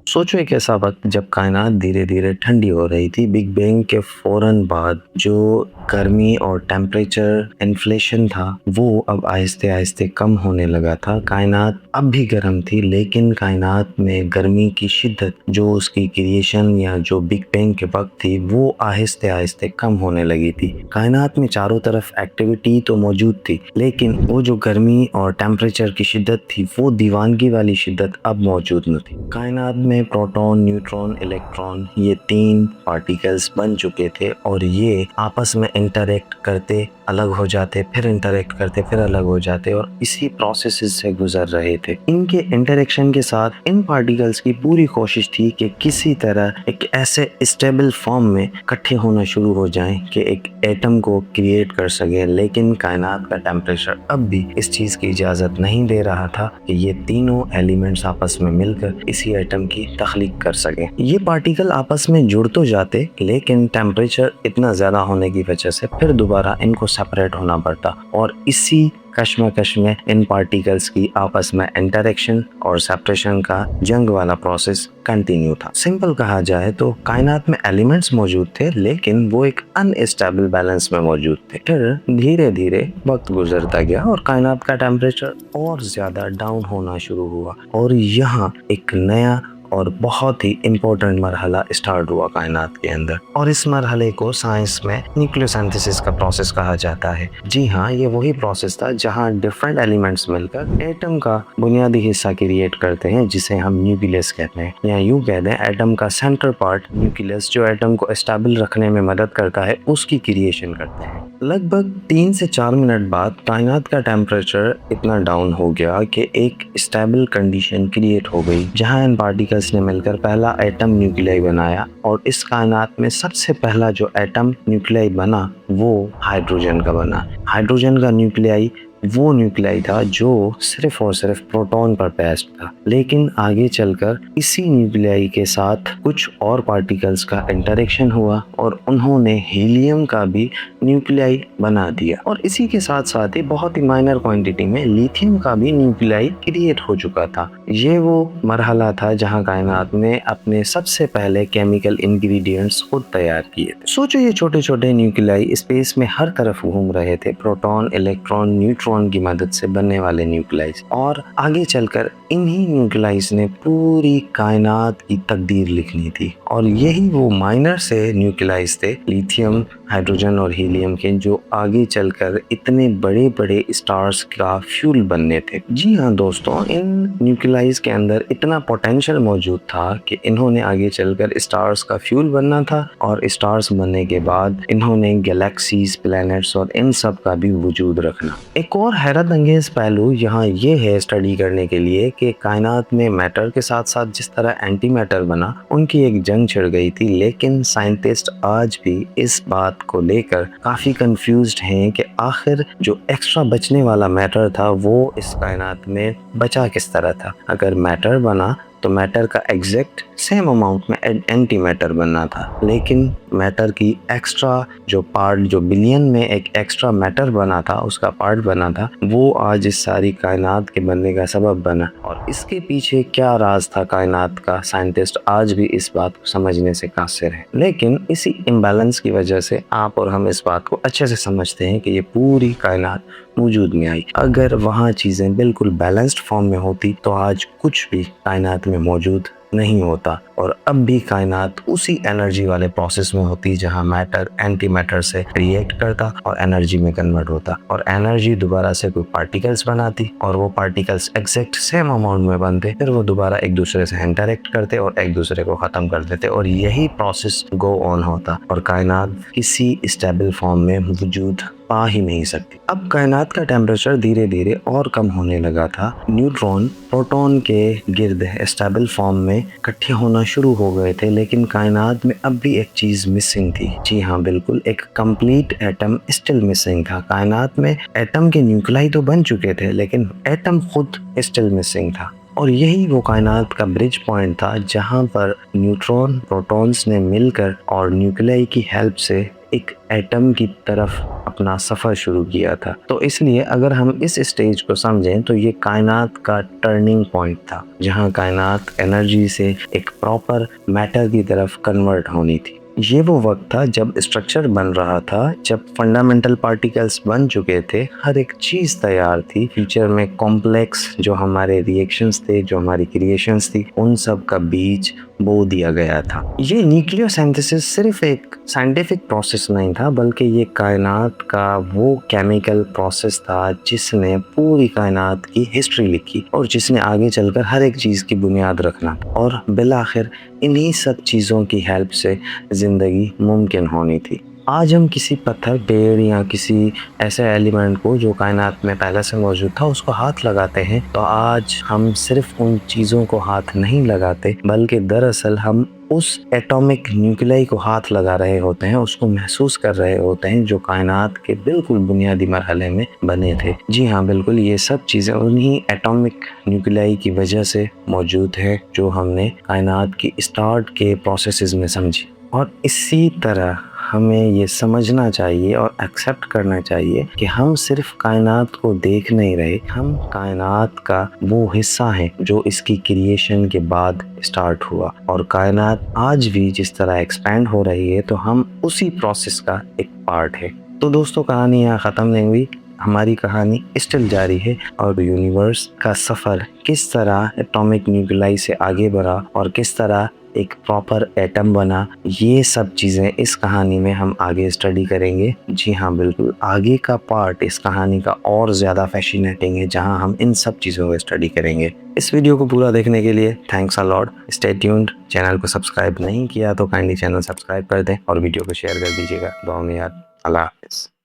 सोचो एक ऐसा वक्त जब कायनात धीरे धीरे ठंडी हो रही थी। बिग बैंग के फौरन बाद जो गर्मी और टेम्परेचर इन्फ्लेशन था वो अब आहिस्ते आहिस्ते कम होने लगा था। कायनात अब भी गर्म थी, लेकिन कायनात में गर्मी की शिद्दत जो उसकी क्रिएशन या जो बिग बैंग के वक्त थी वो आहिस्ते आहिस्ते कम होने लगी थी। कायनात में चारों तरफ एक्टिविटी तो मौजूद थी, लेकिन वो जो गर्मी और टेम्परेचर की शिद्दत थी वो दीवानगी वाली शिद्दत अब मौजूद न थी। कायनात में प्रोटॉन, न्यूट्रॉन, इलेक्ट्रॉन ये तीन पार्टिकल्स बन चुके थे और ये आपस में इंटरेक्ट करते अलग हो जाते, फिर इंटरेक्ट करते, फिर अलग हो जाते और इसी प्रोसेस से गुजर रहे थे। इनके इंटरेक्शन के साथ इन पार्टिकल्स की पूरी कोशिश थी कि किसी तरह एक ऐसे स्टेबल फॉर्म में इकट्ठे होना शुरू हो जाएं कि एक एटम को क्रिएट कर सके, लेकिन कायनात का टेम्परेचर अब भी इस चीज की इजाजत नहीं दे रहा था कि ये तीनों एलिमेंट्स आपस में मिलकर इसी एटम की तख्लीक कर सके। ये पार्टिकल आपस में जुड़ तो जाते, लेकिन टेम्परेचर इतना ज्यादा होने की वजह से फिर दोबारा इनको सेपरेट होना पड़ता और इसी कश्मकश में इन पार्टिकल्स की आपस में इंटरेक्शन और सेपरेशन का जंग वाला प्रोसेस कंटिन्यू था। सिंपल कहा जाए तो कायनात में एलिमेंट्स मौजूद थे, लेकिन वो एक अनस्टेबल बैलेंस में मौजूद थे। फिर धीरे धीरे वक्त गुजरता गया और कायनात का टेम्परेचर और ज्यादा डाउन होना शुरू हुआ और यहाँ एक नया और बहुत ही इम्पोर्टेंट मरहला स्टार्ट हुआ कायनात के अंदर, और इस मरहले को साइंस में न्यूक्लियोसिंथेसिस का प्रोसेस कहा जाता है। जी हाँ, ये वही प्रोसेस था जहाँ डिफरेंट एलिमेंट्स मिलकर एटम का बुनियादी हिस्सा क्रिएट करते हैं, जिसे हम न्यूक्लियस कहते हैं, या यूँ कह दें एटम का सेंटर पार्ट न्यूक्लियस जो एटम को स्टेबल रखने में मदद करता है उसकी क्रिएशन करते हैं। लगभग 3 से 4 मिनट बाद कायनात का टेम्परेचर इतना डाउन हो गया कि एक स्टेबल कंडीशन क्रिएट हो गई, जहां इन पार्टिकल्स ने मिलकर पहला एटम न्यूक्लियाई बनाया और इस कायनात में सबसे पहला जो एटम न्यूक्लियाई बना वो हाइड्रोजन का बना। हाइड्रोजन का न्यूक्लियाई वो न्यूक्लियाई था जो सिर्फ और सिर्फ प्रोटॉन पर बेस्ड था, लेकिन आगे चलकर इसी न्यूक्लियाई के साथ कुछ और पार्टिकल्स का इंटरेक्शन हुआ और उन्होंने हीलियम का भी न्यूक्लियाई बना दिया और इसी के साथ साथ ही बहुत ही माइनर क्वांटिटी में लिथियम का भी न्यूक्लियाई क्रिएट हो चुका था। ये वो मरहला था जहां कायनात ने अपने सबसे पहले केमिकल इंग्रेडिएंट्स खुद तैयार किए थे। सोचो ये छोटे छोटे न्यूक्लियाई स्पेस में हर तरफ घूम रहे थे, प्रोटॉन, इलेक्ट्रॉन, न्यूट्रॉन की मदद से बनने वाले न्यूक्लियाइज, और आगे चलकर इन्हीं न्यूक्लियाइज ने पूरी कायनात की तकदीर लिखनी थी। और यही वो माइनर से न्यूक्लियाइज थे, लिथियम, हाइड्रोजन और हीलियम के, जो आगे चलकर इतने बड़े बड़े स्टार्स का फ्यूल बनने थे। जी हाँ दोस्तों, इन न्यूक्लियाइज के अंदर इतना पोटेंशियल मौजूद था कि इन्होंने आगे चलकर स्टार्स का फ्यूल बनना था और स्टार्स बनने के बाद इन्होंने गैलेक्सीज, प्लैनेट्स और इन सब का भी वजूद रखना। एक और हैरत अंगेज पहलू यहाँ ये है स्टडी करने के लिए कि कायनात में मैटर के साथ साथ जिस तरह एंटी मैटर बना, उनकी एक जंग छिड़ गई थी, लेकिन साइंटिस्ट आज भी इस बात को लेकर काफी कंफ्यूज्ड हैं कि आखिर जो एक्स्ट्रा बचने वाला मैटर था वो इस कायनात में बचा किस तरह था। अगर मैटर बना तो मैटर का एग्जैक्ट सेम अमाउंट में एंटी मैटर बनना था, लेकिन मैटर की एक्स्ट्रा जो पार्ट, जो बिलियन में एक एक्स्ट्रा मैटर बना था, उसका पार्ट बना था, वो आज इस सारी कायनात के बनने का सबब बना। और इसके पीछे क्या राज था कायनात का, साइंटिस्ट आज भी इस बात को समझने से कासिर हैं। लेकिन इसी इम्बैलेंस की वजह से आप और हम इस बात को अच्छे से समझते हैं कि ये पूरी कायनात वजूद में आई। अगर वहाँ चीज़ें बिल्कुल बैलेंस्ड फॉर्म में होती तो आज कुछ भी कायनात में मौजूद नहीं होता और अब भी कायनात उसी एनर्जी वाले प्रोसेस में होती जहां मैटर एंटी मैटर से रिएक्ट करता और एनर्जी में कन्वर्ट होता और एनर्जी दोबारा से कोई पार्टिकल्स बनाती और वो पार्टिकल्स एग्जैक्ट सेम अमाउंट में बनते, फिर वो दोबारा एक दूसरे से इंटरेक्ट करते और एक दूसरे को ख़त्म कर देते और यही प्रोसेस गो ऑन होता और कायनात किसी स्टेबल फॉर्म में वजूद पा ही नहीं सकती। अब कायनात का टेम्परेचर धीरे धीरे और कम होने लगा था। न्यूट्रॉन प्रोटॉन के गिर्द स्टेबल फॉर्म में इकट्ठे होना शुरू हो गए थे, लेकिन कायनात में अब भी एक चीज़ मिसिंग थी। जी हाँ बिल्कुल, एक कंप्लीट एटम स्टिल मिसिंग था। कायनात में एटम के न्यूक्लियाई तो बन चुके थे, लेकिन एटम खुद स्टिल मिसिंग था और यही वो कायनात का ब्रिज पॉइंट था जहाँ पर न्यूट्रॉन प्रोटॉन्स ने मिलकर और न्यूक्लियाई की हेल्प से ایک ایٹم کی طرف اپنا سفر شروع کیا تھا. تو اس لیے اگر ہم اس اسٹیج کو سمجھیں تو یہ کائنات کا ٹرننگ پوائنٹ تھا جہاں کائنات انرجی سے ایک پراپر میٹر کی طرف کنورٹ ہونی تھی. یہ وہ وقت تھا جب اسٹرکچر بن رہا تھا، جب فنڈامنٹل پارٹیکلز بن چکے تھے، ہر ایک چیز تیار تھی. فیوچر میں کمپلیکس جو ہمارے ریئیکشنز تھے، جو ہماری کریشنز تھی، ان سب کا بیج بو دیا گیا تھا. یہ نیوکلیو سینتھسس صرف ایک سائنٹیفک پروسیس نہیں تھا، بلکہ یہ کائنات کا وہ کیمیکل پروسیس تھا جس نے پوری کائنات کی ہسٹری لکھی اور جس نے آگے چل کر ہر ایک چیز کی بنیاد رکھنا. اور بالآخر انہی سب چیزوں کی ہیلپ سے زندگی ممکن ہونی تھی. آج ہم کسی پتھر، پیڑ یا کسی ایسے ایلیمنٹ کو جو کائنات میں پہلے سے موجود تھا اس کو ہاتھ لگاتے ہیں تو آج ہم صرف ان چیزوں کو ہاتھ نہیں لگاتے، بلکہ دراصل ہم اس ایٹامک نیوکلیائی کو ہاتھ لگا رہے ہوتے ہیں، اس کو محسوس کر رہے ہوتے ہیں جو کائنات کے بالکل بنیادی مرحلے میں بنے تھے. جی ہاں، بالکل یہ سب چیزیں انہی ایٹامک نیوکلیائی کی وجہ سے موجود ہے جو ہم نے کائنات کی اسٹارٹ کے پروسیسز میں سمجھی. اور اسی طرح ہمیں یہ سمجھنا چاہیے اور ایکسیپٹ کرنا چاہیے کہ ہم صرف کائنات کو دیکھ نہیں رہے، ہم کائنات کا وہ حصہ ہیں جو اس کی کریشن کے بعد اسٹارٹ ہوا. اور کائنات آج بھی جس طرح ایکسپینڈ ہو رہی ہے تو ہم اسی پروسیس کا ایک پارٹ ہے. تو دوستو، کہانی یہاں ختم نہیں ہوئی، ہماری کہانی اسٹل جاری ہے اور یونیورس کا سفر کس طرح ایٹامک نیوکلیائی سے آگے بڑھا اور کس طرح ایک پراپر ایٹم بنا، یہ سب چیزیں اس کہانی میں ہم آگے اسٹڈی کریں گے. جی ہاں، بالکل آگے کا پارٹ اس کہانی کا اور زیادہ فیشینیٹنگ ہے جہاں ہم ان سب چیزوں کو اسٹڈی کریں گے. اس ویڈیو کو پورا دیکھنے کے لیے thanks a lot. Stay tuned. Channel کو سبسکرائب نہیں کیا تو کائنڈلی چینل سبسکرائب کر دیں اور ویڈیو کو شیئر کر دیجیے گا. دعا میں یاد. اللہ حافظ.